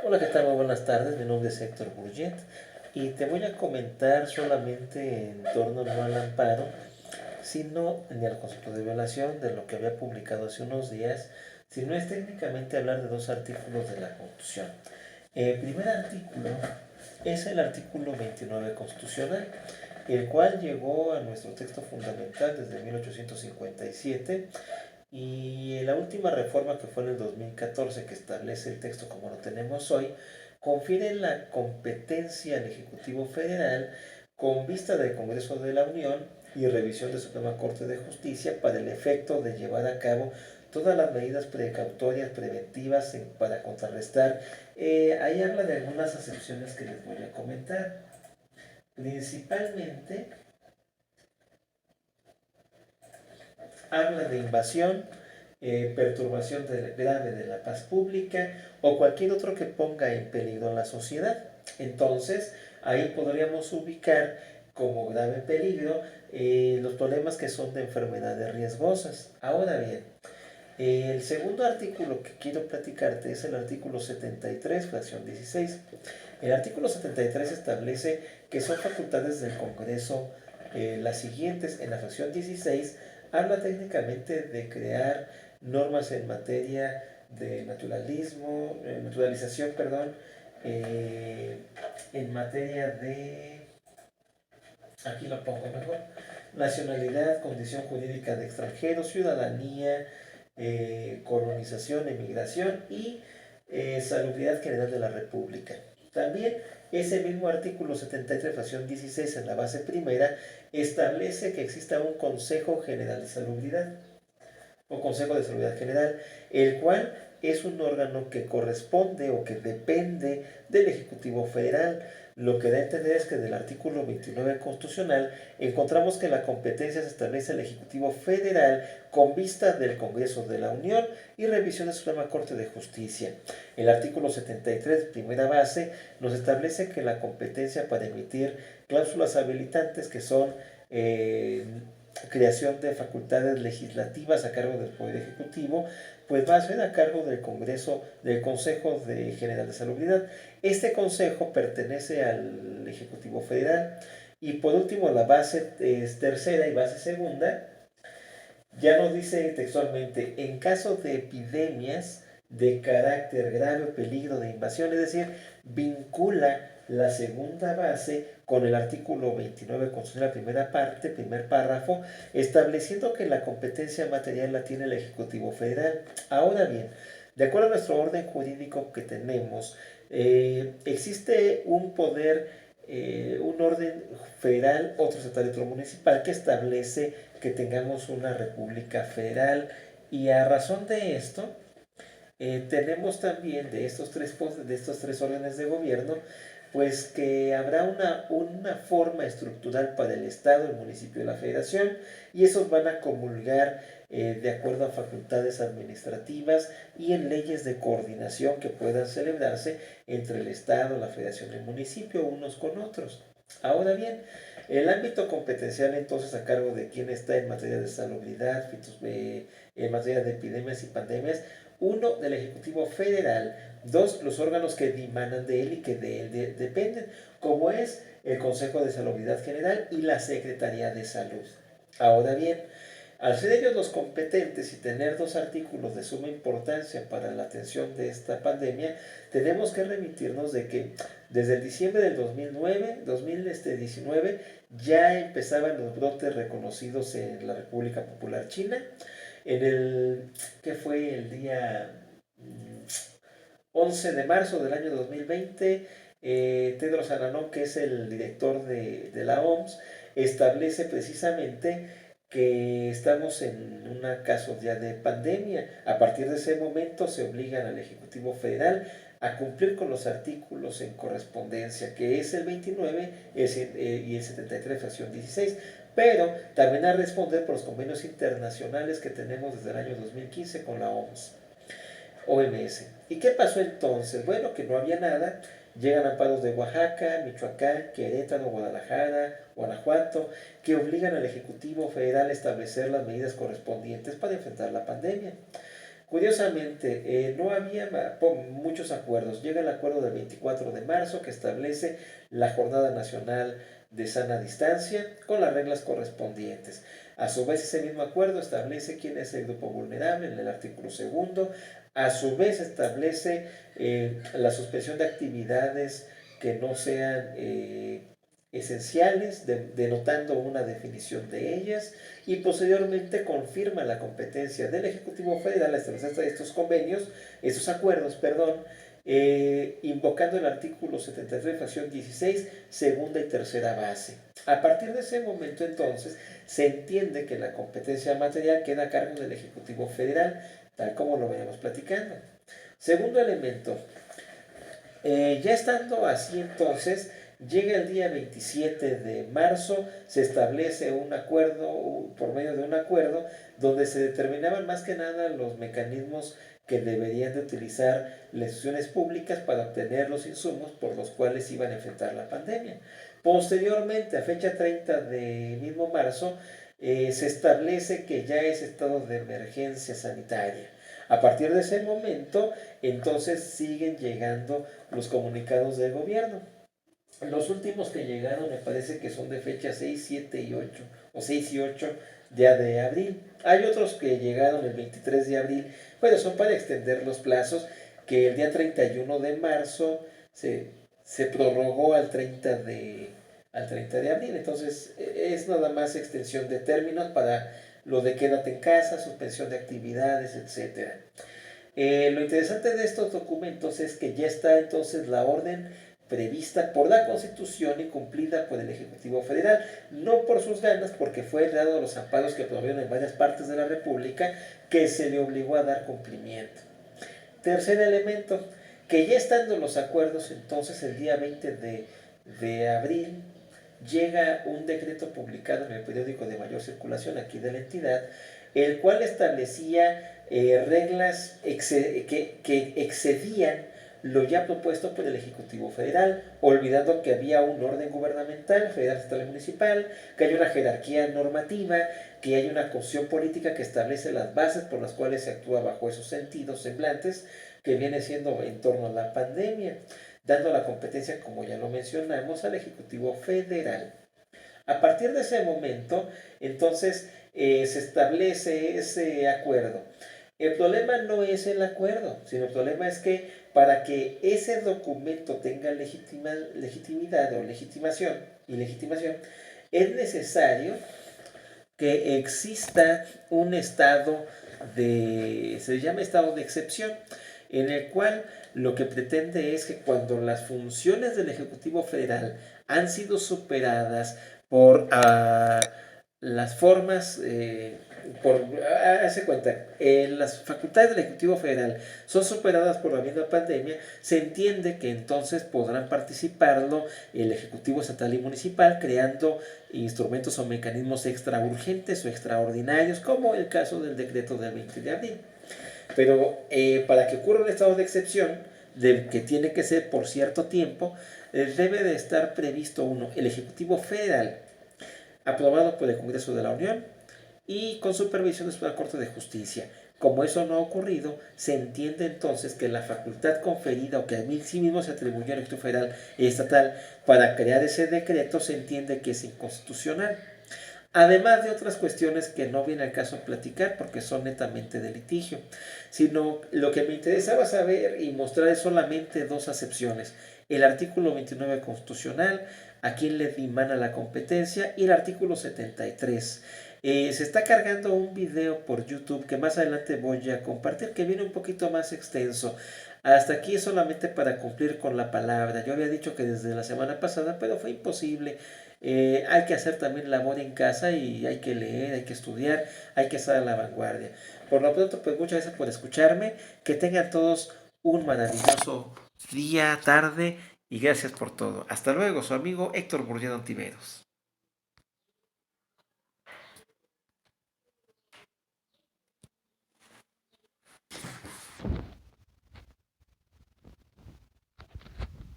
Hola, ¿qué tal? Muy buenas tardes. Mi nombre es Héctor Burget y te voy a comentar solamente en torno no al amparo, sino ni al concepto de violación de lo que había publicado hace unos días, sino es técnicamente hablar de dos artículos de la Constitución. El primer artículo es el artículo 29 constitucional, el cual llegó a nuestro texto fundamental desde 1857 y la última reforma que fue en el 2014 que establece el texto como lo tenemos hoy, confiere la competencia al Ejecutivo Federal con vista del Congreso de la Unión y revisión de Suprema Corte de Justicia para el efecto de llevar a cabo todas las medidas precautorias preventivas para contrarrestar. Ahí habla de algunas excepciones que les voy a comentar. Principalmente habla de invasión, perturbación grave de la paz pública o cualquier otro que ponga en peligro la sociedad. Entonces, ahí podríamos ubicar como grave peligro los problemas que son de enfermedades riesgosas. Ahora bien, el segundo artículo que quiero platicarte es el artículo 73, fracción 16. El artículo 73 establece que son facultades del Congreso las siguientes. En la fracción 16 habla técnicamente de crear normas en materia de naturalización, perdón, en materia de, aquí lo pongo mejor, nacionalidad, condición jurídica de extranjero, ciudadanía, colonización, emigración y salubridad general de la República. También ese mismo artículo 73, fracción 16, en la base primera, establece que exista un Consejo General de Salubridad o Consejo de Salubridad General, el cual es un órgano que corresponde o que depende del Ejecutivo Federal. Lo que da a entender es que del artículo 29 constitucional encontramos que la competencia se establece al Ejecutivo Federal con vista del Congreso de la Unión y revisión de la Suprema Corte de Justicia. El artículo 73, primera base, nos establece que la competencia para emitir cláusulas habilitantes que son creación de facultades legislativas a cargo del Poder Ejecutivo, pues va a ser a cargo del Congreso, del Consejo General de Salubridad. Este consejo pertenece al Ejecutivo Federal. Y por último, la base tercera y base segunda ya nos dice textualmente, en caso de epidemias de carácter grave o peligro de invasión, es decir, vincula la segunda base con el artículo 29 constitucional, primera parte, primer párrafo, estableciendo que la competencia material la tiene el Ejecutivo Federal. Ahora bien, de acuerdo a nuestro orden jurídico que tenemos, existe un poder, un orden federal, otro estatal y otro municipal que establece que tengamos una república federal y a razón de esto tenemos también de estos tres órdenes de gobierno pues que habrá una forma estructural para el Estado, el municipio y la federación y esos van a comulgar de acuerdo a facultades administrativas y en leyes de coordinación que puedan celebrarse entre el Estado, la federación y el municipio unos con otros. Ahora bien, el ámbito competencial entonces a cargo de quién está en materia de salubridad, en materia de epidemias y pandemias, uno, del Ejecutivo Federal, dos, los órganos que dimanan de él y que de él dependen, como es el Consejo de Salubridad General y la Secretaría de Salud. Ahora bien, al ser ellos los competentes y tener dos artículos de suma importancia para la atención de esta pandemia, tenemos que remitirnos de que desde el diciembre del 2019 ya empezaban los brotes reconocidos en la República Popular China. En el que fue el día 11 de marzo del año 2020, Tedros Adhanom, que es el director de la OMS, establece precisamente que estamos en un caso ya de pandemia. A partir de ese momento se obligan al Ejecutivo Federal a cumplir con los artículos en correspondencia, que es el 29 y el 73, fracción 16, pero también a responder por los convenios internacionales que tenemos desde el año 2015 con la OMS. ¿Y qué pasó entonces? Bueno, que no había nada. Llegan amparos de Oaxaca, Michoacán, Querétaro, Guadalajara, Guanajuato, que obligan al Ejecutivo Federal a establecer las medidas correspondientes para enfrentar la pandemia. Curiosamente, no había muchos acuerdos. Llega el acuerdo del 24 de marzo que establece la Jornada Nacional de Sana Distancia con las reglas correspondientes. A su vez, ese mismo acuerdo establece quién es el grupo vulnerable en el artículo segundo. A su vez, establece la suspensión de actividades que no sean esenciales, denotando una definición de ellas, y posteriormente confirma la competencia del Ejecutivo Federal a establecer estos convenios, estos acuerdos, perdón, invocando el artículo 73, fracción 16, segunda y tercera base. A partir de ese momento, entonces, se entiende que la competencia material queda a cargo del Ejecutivo Federal, tal como lo veníamos platicando. Segundo elemento, ya estando así, entonces, llega el día 27 de marzo, se establece un acuerdo, por medio de un acuerdo, donde se determinaban más que nada los mecanismos que deberían de utilizar las instituciones públicas para obtener los insumos por los cuales iban a enfrentar la pandemia. Posteriormente, a fecha 30 de mismo marzo, se establece que ya es estado de emergencia sanitaria. A partir de ese momento, entonces siguen llegando los comunicados del gobierno. Los últimos que llegaron me parece que son de fecha 6, 7 y 8, o 6 y 8 ya de abril. Hay otros que llegaron el 23 de abril, pero son para extender los plazos, que el día 31 de marzo se prorrogó al 30 de abril. Entonces es nada más extensión de términos para lo de quédate en casa, suspensión de actividades, etc. Lo interesante de estos documentos es que ya está entonces la orden prevista por la Constitución y cumplida por el Ejecutivo Federal, no por sus ganas, porque fue dado los amparos que promovieron en varias partes de la República, que se le obligó a dar cumplimiento. Tercer elemento, que ya estando los acuerdos, entonces el día 20 de abril llega un decreto publicado en el periódico de mayor circulación aquí de la entidad, el cual establecía reglas que excedían lo ya propuesto por el Ejecutivo Federal, olvidando que había un orden gubernamental, federal, estatal y municipal, que hay una jerarquía normativa, que hay una constitución política que establece las bases por las cuales se actúa bajo esos sentidos semblantes, que viene siendo en torno a la pandemia, dando la competencia, como ya lo mencionamos, al Ejecutivo Federal. A partir de ese momento, entonces, se establece ese acuerdo. El problema no es el acuerdo, sino el problema es que para que ese documento tenga legitimidad o legitimación, es necesario que exista un estado se llama estado de excepción, en el cual lo que pretende es que cuando las funciones del Ejecutivo Federal han sido superadas por las formas, hace cuenta, las facultades del Ejecutivo Federal son superadas por la misma pandemia, se entiende que entonces podrán participarlo el Ejecutivo Estatal y Municipal, creando instrumentos o mecanismos extra urgentes o extraordinarios, como el caso del decreto del 20 de abril. Pero para que ocurra un estado de excepción, que tiene que ser por cierto tiempo, debe de estar previsto el Ejecutivo Federal, aprobado por el Congreso de la Unión y con supervisión de la Corte de Justicia. Como eso no ha ocurrido, se entiende entonces que la facultad conferida o que a sí mismo se atribuyó al Ejecutivo Federal y Estatal para crear ese decreto se entiende que es inconstitucional. Además de otras cuestiones que no viene al caso platicar porque son netamente de litigio, sino lo que me interesaba saber y mostrar es solamente dos acepciones: el artículo 29 constitucional, a quien le dimana la competencia, y el artículo 73. Se está cargando un video por YouTube que más adelante voy a compartir, que viene un poquito más extenso. Hasta aquí es solamente para cumplir con la palabra. Yo había dicho que desde la semana pasada, pero fue imposible. Hay que hacer también labor en casa y hay que leer, hay que estudiar, hay que estar a la vanguardia. Por lo pronto, pues muchas gracias por escucharme. Que tengan todos un maravilloso día, tarde, y gracias por todo. Hasta luego, su amigo Héctor Burllero Ontiveros.